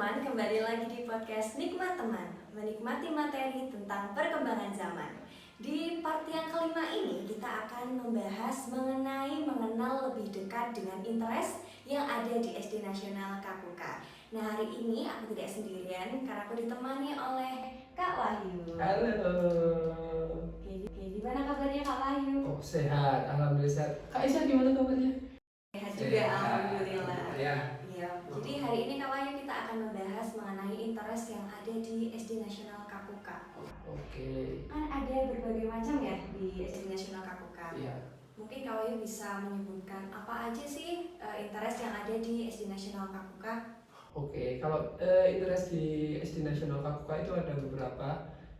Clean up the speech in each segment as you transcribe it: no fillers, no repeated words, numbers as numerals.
teman-teman, kembali lagi di podcast Nikmat Teman, menikmati materi tentang perkembangan zaman. Di part yang kelima ini kita akan membahas mengenal lebih dekat dengan interest yang ada di SD Nasional Kapuka. Nah, hari ini aku tidak sendirian karena aku ditemani oleh Kak Wahyu. Halo. Oke, gimana kabarnya Kak Wahyu? Oh, sehat, alhamdulillah sehat. Kak Isa gimana kabarnya? Sehat juga, alhamdulillah. Ya. Iya, jadi hari ini Kak Wahyu kita akan membahas mengenai interest yang ada di SD Nasional Kapuka. Oke. Kan ada berbagai macam ya di SD Nasional Kapuka. Iya. Mungkin Kak Wahyu bisa menyebutkan apa aja sih interest yang ada di SD Nasional Kapuka? Oke, kalau interest di SD Nasional Kapuka itu ada beberapa.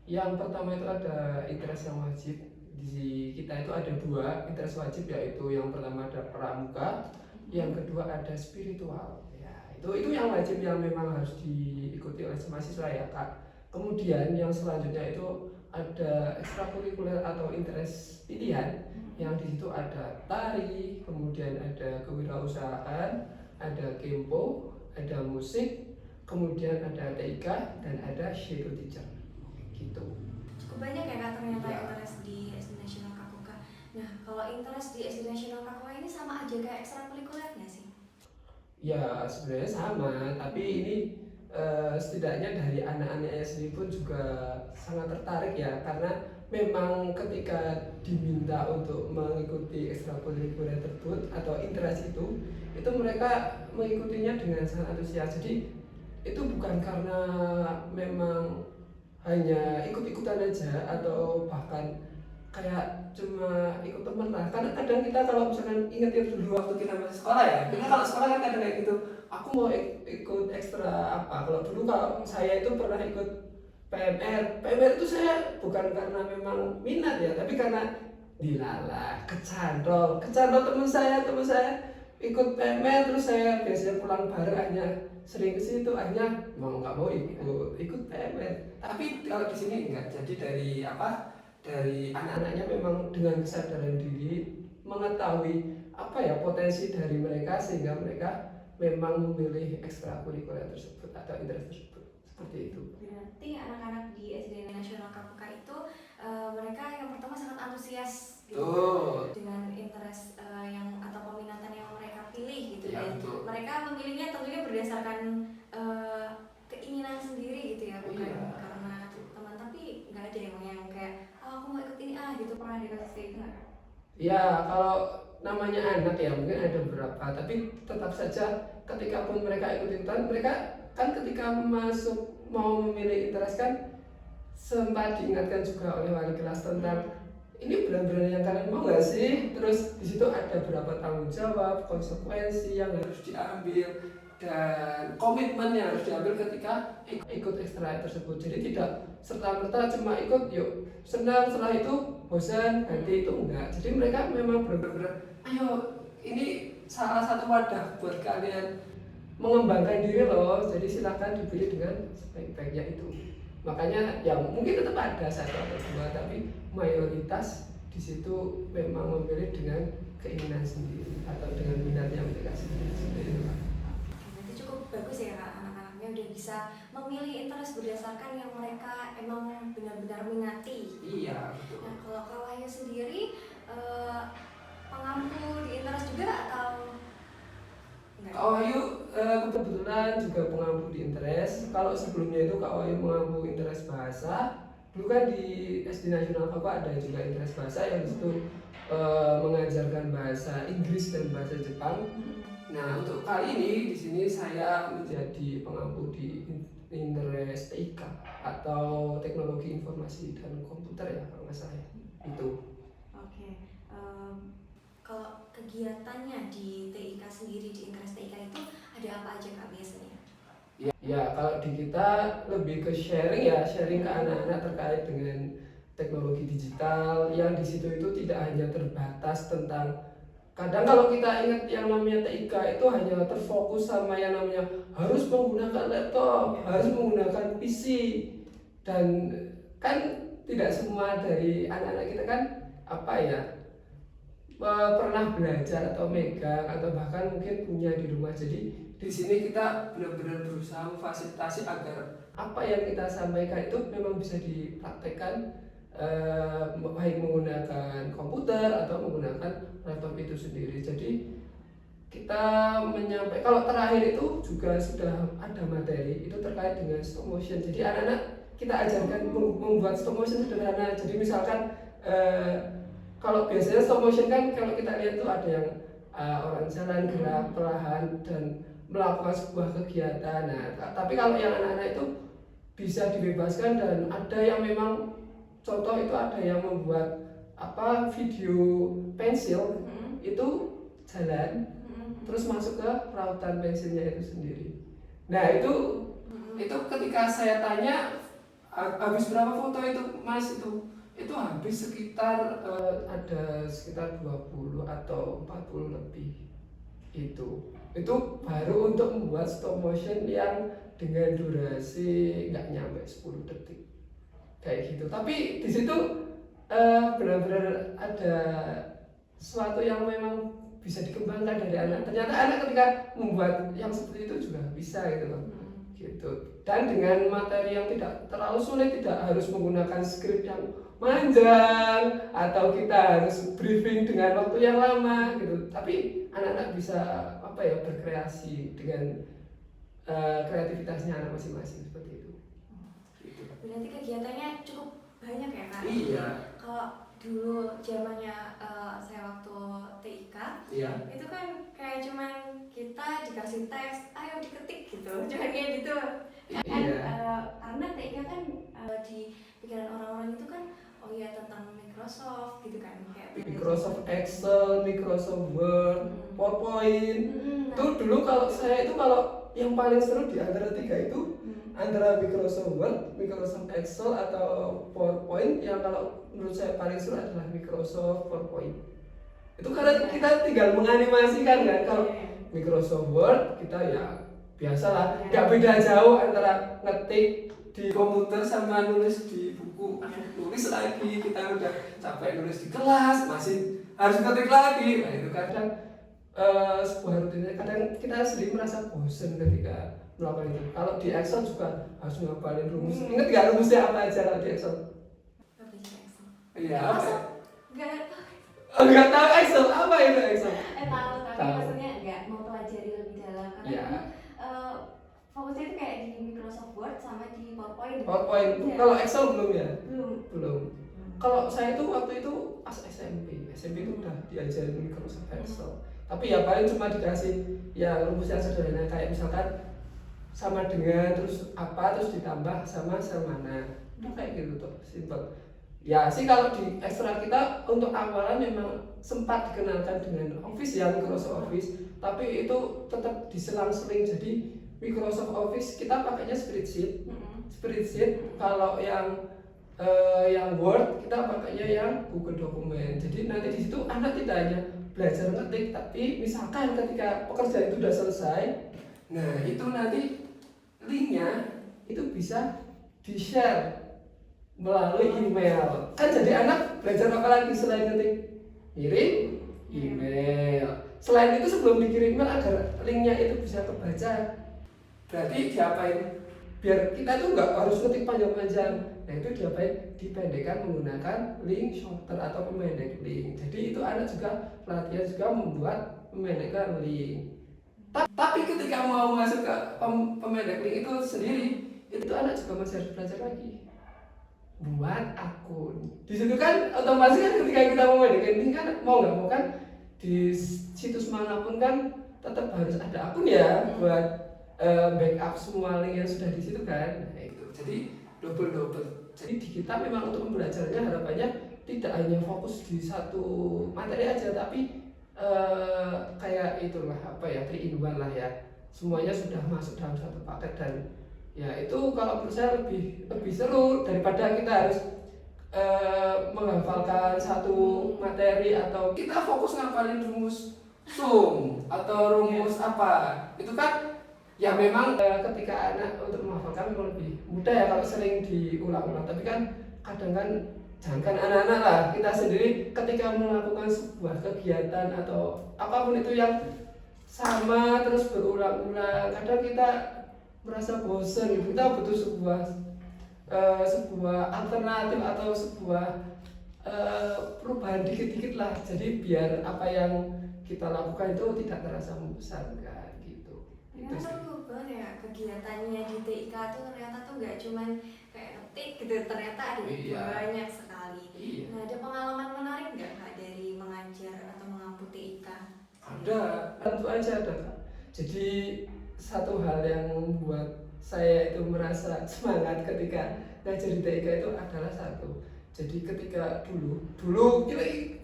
Yang pertama itu ada interest yang wajib. Di kita itu ada dua interest wajib, yaitu yang pertama ada pramuka, yang kedua ada spiritual. Ya, itu yang wajib yang memang harus diikuti oleh mahasiswa ya, Kak. Kemudian yang selanjutnya itu ada ekstrakurikuler atau interest pilihan, yang di situ ada tari, kemudian ada kewirausahaan, ada kempo, ada musik, kemudian ada TIK, dan ada shadow teacher. Gitu. Cukup banyak ya Kak ternyata Ya. interest di SD Nasional Kapuka. Nah, kalau interest di SD Nasional Kapuka ini sama aja kayak ekstrakurikuler nggak sih? Ya sebenarnya sama, tapi ini setidaknya dari anak-anaknya sendiri pun juga sangat tertarik ya, karena memang ketika diminta untuk mengikuti ekstrakurikuler tersebut atau interest itu mereka mengikutinya dengan sangat antusias. Jadi itu bukan karena memang hanya ikut-ikutan aja atau bahkan kayak cuma ikut temen lah. Karena kadang kita kalau misalkan inget ya dulu waktu kita masih sekolah ya, kita kalau sekolah kan kadang kayak gitu, aku mau ikut ekstra apa. Kalau dulu kalau saya itu pernah ikut PMR itu saya bukan karena memang minat ya, tapi karena dilalah, kecantol teman saya ikut PMR, terus saya biasanya pulang bareng, hanya sering ke situ, akhirnya mau nggak mau ikut PMR. Tapi kalau di sini enggak, jadi dari anak-anaknya memang dengan kesadaran diri mengetahui apa ya potensi dari mereka, sehingga mereka memang memilih ekstrakurikuler tersebut atau interest tersebut, seperti itu. Berarti anak-anak di SD Nasional Kapuka itu mereka yang pertama sangat antusias gitu kan, dengan interest yang atau peminatan yang mereka pilih gitu Ya, dan betul. mereka memilihnya tentunya berdasarkan keinginan sendiri gitu ya, bukan Iya. karena teman. Tapi nggak ada yang kayak aku mau ikut ini gitu, pernah ada kasus kayak gitu nggak? Ya, kalau namanya anak ya mungkin ada beberapa, tapi tetap saja ketika pun mereka ikut-ikutan, mereka kan ketika masuk mau memilih interest kan sempat diingatkan juga oleh wali kelas tentang ini benar-benar yang kalian mau nggak sih? Terus di situ ada berapa tanggung jawab, konsekuensi yang harus diambil, dan komitmen yang harus diambil ketika ikut ekstra tersebut. Jadi tidak serta-merta cuma ikut yuk senang, setelah itu bosan ganti, itu enggak. Jadi mereka memang benar-benar ayo, ini salah satu wadah buat kalian mengembangkan diri loh, jadi silakan dipilih dengan sebaik-baiknya itu. Makanya ya mungkin tetap ada satu atau dua, tapi mayoritas di situ memang memilih dengan keinginan sendiri atau dengan minat yang mereka sendiri, seperti itu, Pak. Berarti cukup bagus ya Kak, anak-anaknya udah bisa memilih interest berdasarkan yang mereka emang benar-benar minati. Iya, betul. Nah, kalau Kak Wahyu sendiri pengampu di interest juga atau enggak? Kak Wahyu kebetulan juga pengampu di interest. Kalau sebelumnya itu Kak Wahyu mengampu interest bahasa. Dulu kan di SD Nasional Kapuka ada juga interest bahasa yang disitu mengajarkan bahasa Inggris dan bahasa Jepang. Nah, untuk kali ini di sini saya menjadi pengampu di interest TIK atau Teknologi Informasi dan Komputer ya kalau nggak salah itu. Oke. Kalau kegiatannya di TIK sendiri, di interest TIK itu ada apa aja Kak biasanya? Ya, kalau di kita lebih ke sharing ke anak-anak terkait dengan teknologi digital, yang di situ itu tidak hanya terbatas tentang, kadang kalau kita ingat yang namanya TIK itu hanya terfokus sama yang namanya harus menggunakan laptop, harus menggunakan PC, dan kan tidak semua dari anak-anak kita kan pernah belajar atau megang atau bahkan mungkin punya di rumah. Jadi di sini kita benar-benar berusaha memfasilitasi agar apa yang kita sampaikan itu memang bisa dipraktekkan, baik menggunakan komputer atau menggunakan laptop itu sendiri. Jadi kita menyampaikan, kalau terakhir itu juga sudah ada materi itu terkait dengan stop motion. Jadi anak-anak kita ajarkan membuat stop motion sederhana. Jadi misalkan kalau biasanya stop motion kan kalau kita lihat tuh ada yang orang jalan gerak perlahan dan melakukan sebuah kegiatan. Nah, tapi kalau yang anak-anak itu bisa dibebaskan, dan ada yang memang contoh itu ada yang membuat video pensil itu jalan terus masuk ke rautan pensilnya itu sendiri. Nah itu ketika saya tanya habis berapa foto itu Mas, itu habis sekitar ada sekitar 20 atau 40 lebih. Itu baru untuk membuat stop motion yang dengan durasi nggak nyampe 10 detik kayak gitu. Tapi di situ benar-benar ada sesuatu yang memang bisa dikembangkan dari anak. Ternyata anak ketika membuat yang seperti itu juga bisa gitu loh. Gitu. Dan dengan materi yang tidak terlalu sulit, tidak harus menggunakan skrip yang panjang atau kita harus briefing dengan waktu yang lama gitu. Tapi anak-anak bisa berkreasi dengan kreativitasnya anak masing-masing seperti itu. Gitu. Berarti kegiatannya cukup banyak ya Kak? Iya. Kalau dulu zamannya saya waktu TIK, itu kan kayak cuman kita dikasih teks, ayo diketik gitu, cuman kayak gitu. Karena TIK kan di pikiran orang-orang itu kan tentang Microsoft gitu kan, kayak Microsoft Excel, Microsoft Word, PowerPoint. Itu dulu kalau saya itu kalau yang paling seru di antara tiga itu antara Microsoft Word, Microsoft Excel atau PowerPoint. Yang kalau menurut saya paling seru adalah Microsoft PowerPoint. Itu karena kita tinggal menganimasikan kan. Kalau Microsoft Word kita ya biasalah, nggak beda jauh antara ngetik di komputer sama nulis di buku. Nulis lagi, kita udah capek nulis di kelas, masih harus ngetik lagi. Nah itu kadang sebuah rutinitas. Kadang kita sendiri merasa bosan ketika melakukan itu. Kalau di Excel juga harus ngapalin rumus. Ingat nggak rumusnya apa aja kalau di Excel? Iya, apa ya? Nggak tahu Excel, apa itu Excel? Tahu, tapi maksudnya nggak mau pelajari lebih dalam. Karena fokusnya itu kayak di Microsoft Word sama di PowerPoint. Kalau Excel belum ya? Belum. Kalau saya itu waktu itu pas SMP itu udah diajarin Microsoft Excel. Tapi ya paling cuma dikasih ya rumus yang sederhana kayak misalkan sama dengan terus ditambah sama sel mana. Udah kayak gitu tuh, simple. Ya sih kalau di ekstra kita untuk awalan memang sempat dikenalkan dengan Office ya, Microsoft Office, tapi itu tetap diselang-seling. Jadi Microsoft Office kita pakainya spreadsheet. Kalau yang Word kita pakainya yang Google Dokumen. Jadi nanti di situ anak tidak hanya belajar ngetik, tapi misalkan ketika pekerjaan itu sudah selesai, nah itu nanti linknya itu bisa di-share melalui email. Kan jadi anak belajar apa lagi selain ngetik? Kirim email. Selain itu sebelum dikirim email agar linknya itu bisa kebaca, berarti diapain? Biar kita tuh nggak harus ngetik panjang-panjang. Nah itu diapain? Dipendekkan menggunakan link shorter atau pemendek link. Jadi itu anak juga pelatihan juga membuat pemendekkan link. Tapi ketika mau masuk ke pemendek link itu sendiri, itu anak juga masih harus belajar lagi buat akun. Di situ kan otomatis kan ketika kita memendekkan link kan mau nggak mau kan di situs manapun kan tetap harus ada akun ya buat backup semua link yang sudah di situ kan. Nah itu jadi double. Jadi di kita memang untuk pembelajarannya harapannya tidak hanya fokus di satu materi aja, tapi kayak itulah 3-in-1 lah ya. Semuanya sudah masuk dalam satu paket, dan ya itu kalau menurut saya lebih seru daripada kita harus menghafalkan satu materi atau kita fokus ngapalin rumus sum atau rumus apa. Itu kan ya memang ketika anak untuk menghafalkan memang lebih mudah ya kalau sering diulang-ulang. Tapi kan kadang kan jangan anak-anak lah, kita sendiri ketika melakukan sebuah kegiatan atau apapun itu yang sama terus berulang-ulang. Kadang kita merasa bosan gitu. Kita butuh sebuah alternatif atau sebuah perubahan dikit-dikit lah. Jadi biar apa yang kita lakukan itu tidak terasa membosankan gitu. Itu Ternyata sih. seru banget ya kegiatannya di TIK tuh, ternyata tuh nggak cuman kayak ngetik gitu, ternyata ada Iya. banyak sekali. Iya. Nah, ada pengalaman menarik nggak Kak dari mengajar atau mengampu TIK? Ada, tentu aja ada Kak. Jadi satu hal yang membuat saya itu merasa semangat ketika ngajar di TIK itu adalah satu. Jadi ketika dulu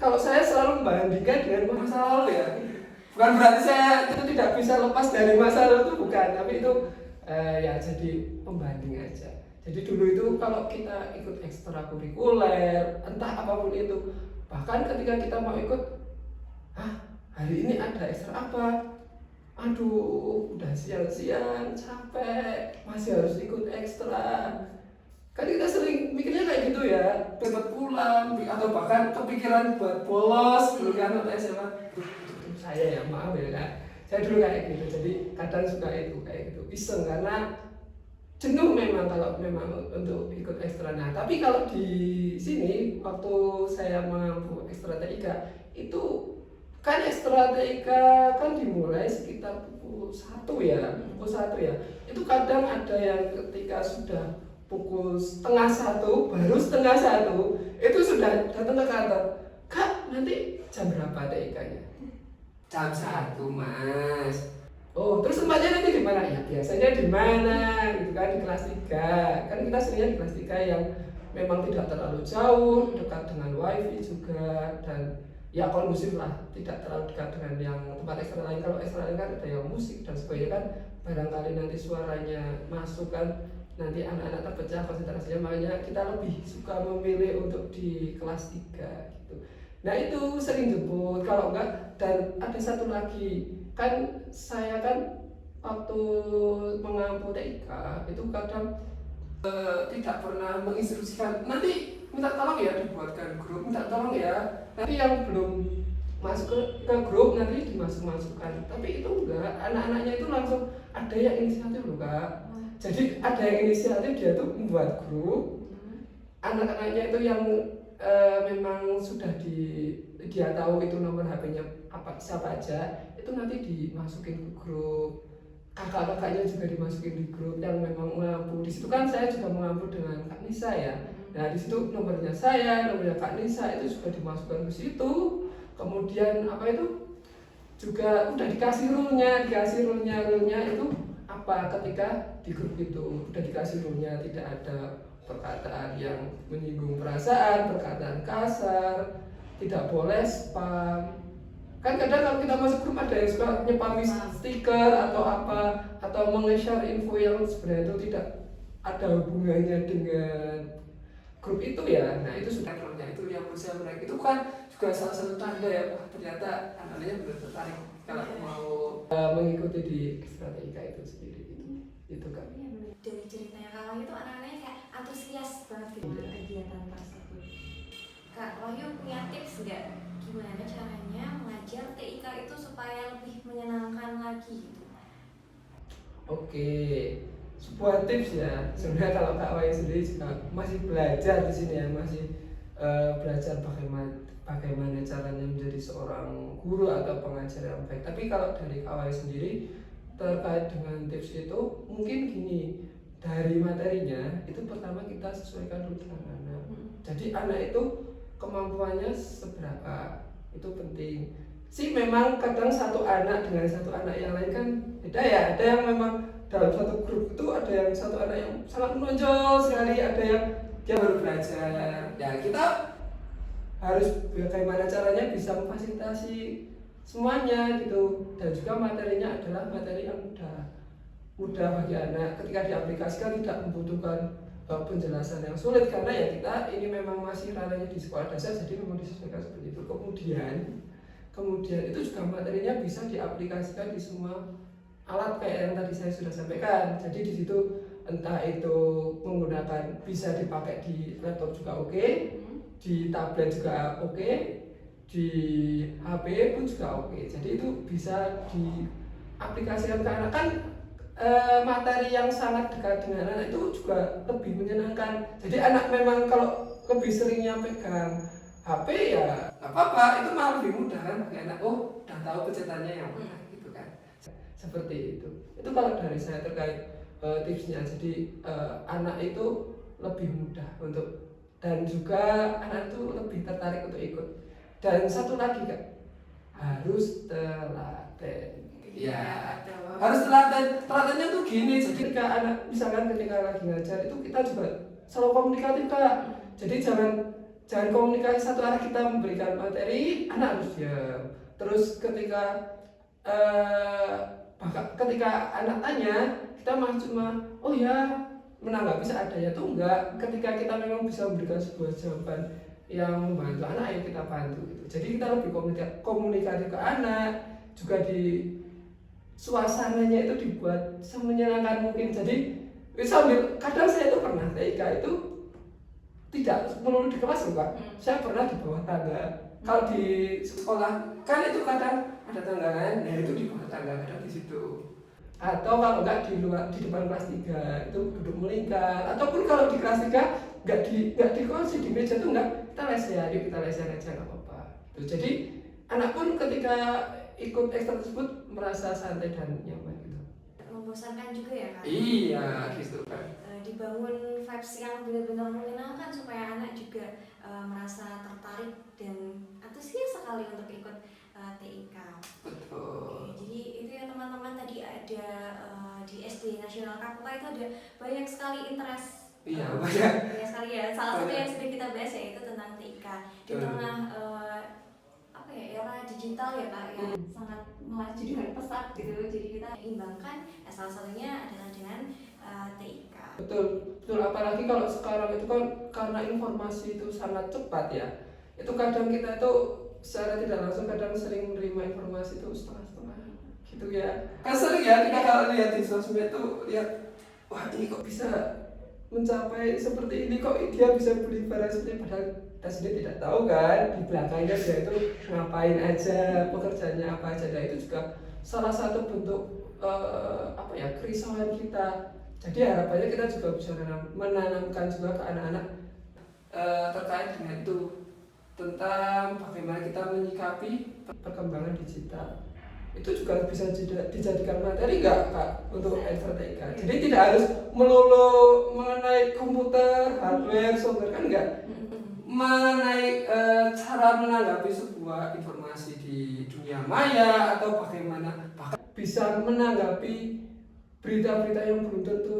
kalau saya selalu membandingkan dengan masa lalu ya. Bukan berarti saya itu tidak bisa lepas dari masa lalu, itu bukan, tapi itu ya jadi pembanding aja. Jadi dulu itu kalau kita ikut ekstrakurikuler, entah apapun itu, bahkan ketika kita mau ikut, hari ini ada ekstra apa? Aduh, udah siang-siang, capek, masih harus ikut ekstra. Kan kita sering mikirnya kayak gitu ya, dapat pulang, atau bahkan kepikiran buat bolos dulu kan waktu SMA. Saya ya, maaf ya Kak, saya dulu kayak gitu. Jadi kadang suka itu kayak gitu, iseng karena jenuh memang kalau memang untuk ikut ekstra. Nah, tapi kalau di sini waktu saya mampu ekstra TIK itu kan ekstra TIK kan dimulai sekitar pukul 1 ya, itu kadang ada yang ketika sudah pukul setengah 1, baru setengah 1 itu sudah datang ke kantor. Kak, nanti jam berapa TIK-nya? Jam 1 Mas. Oh, terus tempatnya nanti di mana? Ya biasanya di mana gitu kan, di kelas 3. Kan kita seringnya di kelas 3 yang memang tidak terlalu jauh, dekat dengan wifi juga, dan ya kondusif lah, tidak terlalu dekat dengan yang tempat ekstra lain. Kalau ekstra lain kan ada yang musik dan sebagainya kan, barangkali nanti suaranya masuk kan, nanti anak-anak terpecah konsentrasinya, makanya kita lebih suka memilih untuk di kelas 3 gitu. Nah itu sering jemput, kalau enggak, dan ada satu lagi, kan saya kan waktu mengampu TIK itu kadang tidak pernah menginstruksikan, nanti minta tolong ya dibuatkan grup, minta tolong ya, nanti yang belum masuk ke grup nanti dimasuk-masukkan. Tapi itu enggak, anak-anaknya itu langsung ada yang inisiatif loh Kak. Jadi ada yang inisiatif, dia tuh membuat grup, anak-anaknya itu yang memang sudah dia tahu itu nomor HP-nya apa siapa aja, itu nanti dimasukin ke grup. Kakak-kakaknya juga dimasukin di grup yang memang mengampu. Di situ kan saya juga mengampu dengan Kak Nisa ya. Nah di situ nomornya saya, nomornya Kak Nisa itu juga dimasukkan ke situ. Kemudian apa itu juga udah dikasih rule-nya itu apa, ketika di grup itu udah dikasih rule-nya, tidak ada perkataan yang menyinggung perasaan, perkataan kasar, tidak boleh spam. Kan kadang kalau kita masuk grup ada yang suka nyepami stiker atau apa, atau meng-share info yang sebenarnya itu tidak ada hubungannya dengan grup itu ya. Nah itu sudah rule-nya, itu yang berusaha mereka itu kan juga salah satu tanda ya, wah ternyata anak-anaknya benar tertarik kalau mau mengikuti di strategi itu sendiri itu kan. Dari ceritanya Kak Wahyu itu anak-anaknya kayak antusias banget gitu dengan kegiatan tersebut. Kak Wahyu punya tips nggak gimana caranya mengajar TIK itu supaya lebih menyenangkan lagi gitu? Oke, sebuah tips ya. Sebenarnya kalau Kak Wahyu sendiri juga masih belajar di sini ya, masih belajar bagaimana caranya menjadi seorang guru atau pengajar yang baik. Tapi kalau dari Kak Wahyu sendiri terkait dengan tips itu mungkin gini, dari materinya itu pertama kita sesuaikan dulu dengan anak. Jadi anak itu kemampuannya seberapa, itu penting sih. Memang kadang satu anak dengan satu anak yang lain kan beda ya. Ada yang memang dalam satu grup itu ada yang satu anak yang sangat menonjol sekali, ada yang dia baru belajar. Ya kita harus bagaimana caranya bisa memfasilitasi semuanya gitu, dan juga materinya adalah materi yang mudah bagi anak, ketika diaplikasikan tidak membutuhkan penjelasan yang sulit, karena ya kita ini memang masih ranahnya di sekolah dasar, jadi memang disesuaikan seperti itu. Kemudian itu juga materinya bisa diaplikasikan di semua alat kayak yang tadi saya sudah sampaikan. Jadi di situ entah itu menggunakan, bisa dipakai di laptop juga oke, di tablet juga oke, di HP pun juga oke. Jadi itu bisa aplikasikan ke anak kan materi yang sangat dekat dengan anak itu juga lebih menyenangkan. Jadi anak memang kalau lebih seringnya pegang HP ya nggak apa-apa, itu malah lebih mudah kan pakai anak. Oh, udah tahu pecetannya yang mana gitu kan. Seperti itu. Itu kalau dari saya terkait tipsnya. Jadi anak itu lebih mudah untuk, dan juga anak itu lebih tertarik untuk ikut. Dan satu lagi Kak, harus telaten. Ya, harus telaten. Telatennya tuh gini, jadi ketika anak, misalkan ketika lagi ngajar itu kita juga selalu komunikatif Kak. Jadi jangan komunikasi satu arah, kita memberikan materi, anak harus diam. Terus ketika anak tanya, kita malah cuma oh ya menanggapi seadanya tuh enggak. Ketika kita memang bisa memberikan sebuah jawaban yang membantu anak, ayo kita bantu gitu. Jadi kita lebih komunikatif ke anak, juga di suasananya itu dibuat semenyenangkan mungkin. Jadi sambil, kadang saya itu pernah TIK itu tidak melulu di kelas loh Kak. Saya pernah di bawah tangga. Kalau di sekolah kan itu kadang ada tangga kan, ya itu di bawah tangga, kadang di situ. Atau kalau enggak di luar, di depan kelas 3 itu duduk melingkar. Ataupun kalau di kelas 3 enggak di kursi, di meja tuh enggak, kita leser aja, kita leser aja nggak apa-apa. Jadi anak pun ketika ikut ekstra tersebut merasa santai dan nyaman gitu. Membosankan juga ya Kak? Iya gitu kan. Dibangun vibes yang benar-benar menyenangkan supaya anak juga merasa tertarik dan antusias sekali untuk ikut TIK. Betul. Oke, jadi itu ya teman-teman, tadi ada di SD Nasional Kapuka itu ada banyak sekali interest. Iya, banyak Sekali ya. Salah satu yang sudah kita bahas yaitu tentang TIK di tengah era digital ya Kak, yang sangat melaju dengan pesat gitu. Jadi kita imbangkan, salah satunya adalah dengan TIK. Betul, apalagi kalau sekarang itu kan karena informasi itu sangat cepat ya. Itu kadang kita itu secara tidak langsung kadang sering menerima informasi itu setengah-setengah gitu ya. Kan sering ya kita kalau lihat di sosmed itu lihat, wah ini kok bisa mencapai seperti ini, kok dia bisa beli barang seperti ini, padahal kita sendiri tidak tahu kan di belakangnya dia itu ngapain aja, pekerjaannya apa aja. Nah itu juga salah satu bentuk kerisauan kita. Jadi harapannya kita juga bisa menanamkan juga ke anak-anak terkait dengan itu, tentang bagaimana kita menyikapi perkembangan digital. Itu juga bisa dijadikan materi nggak Kak untuk TIK. Jadi tidak harus melulu mengenai komputer, hardware, software, kan enggak. Mengenai cara menanggapi sebuah informasi di dunia maya, atau bagaimana bahkan bisa menanggapi berita-berita yang belum tentu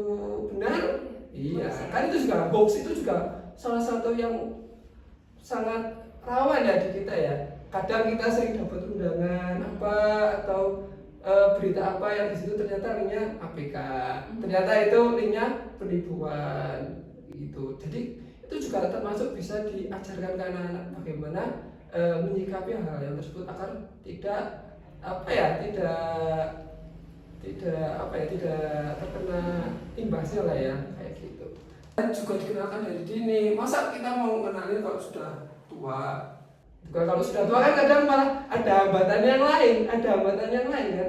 benar. Iya, kan itu juga hoax, itu juga salah satu yang sangat rawan ya di kita ya. Kadang kita sering dapat undangan apa atau berita apa yang di situ ternyata linknya APK, ternyata itu linknya penipuan gitu. Jadi itu juga termasuk bisa diajarkan ke anak-anak bagaimana menyikapi hal yang tersebut agar tidak terkena imbasnya lah ya, kayak gitu. Dan juga dikenalkan dari dini. Masa kita mau kenalin kalau sudah tua? Kalau sudah tua kan kadang malah ada hambatan yang lain kan, ada hambatan yang lain,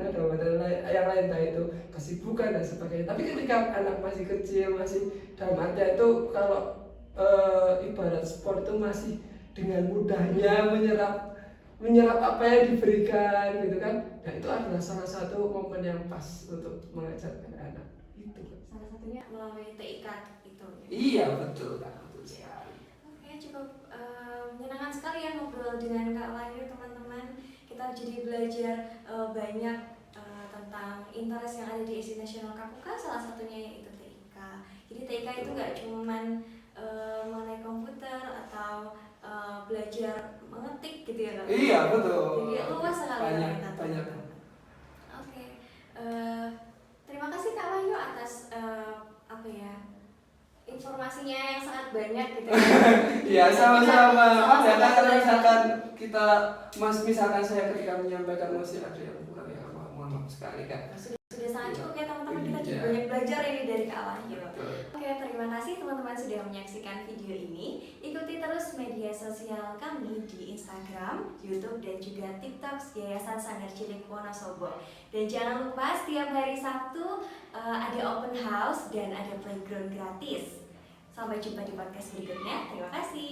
entah itu kesibukan dan sebagainya. Tapi ketika anak masih kecil, masih dalam artian itu kalau ibarat sport itu masih dengan mudahnya menyerap apa yang diberikan gitu kan. Nah itu adalah salah satu momen yang pas untuk mengajarkan anak itu. Salah satunya melalui TIK itu. Iya betul Kak, betul sekali. Oke, cukup menyenangkan sekali ya ngobrol dengan Kak Wahyu teman-teman. Kita jadi belajar banyak tentang interest yang ada di SD Nasional Kapuka, salah satunya yaitu TIK. Jadi TIK itu nggak cuman mengenai komputer atau belajar mengetik gitu ya Kak? Iya betul. Jadi luas sekali banyak. Oke, terima kasih Kak Wahyu atas informasinya yang sangat banyak gitu. Iya sama-sama. Kalau misalkan misalkan saya ketika menyampaikan masih ada yang kurang ya, mohon maaf sekali Kak. Sudah sangat cukup ya teman-teman, kita juga banyak belajar ini dari Kak Wahyu. Oke, terima Terima kasih teman-teman sudah menyaksikan video ini. Ikuti terus media sosial kami di Instagram, YouTube, dan juga TikTok Yayasan Sanggar Cilik Wonosobo. Dan jangan lupa setiap hari Sabtu ada open house dan ada playground gratis. Sampai jumpa di podcast berikutnya. Terima kasih.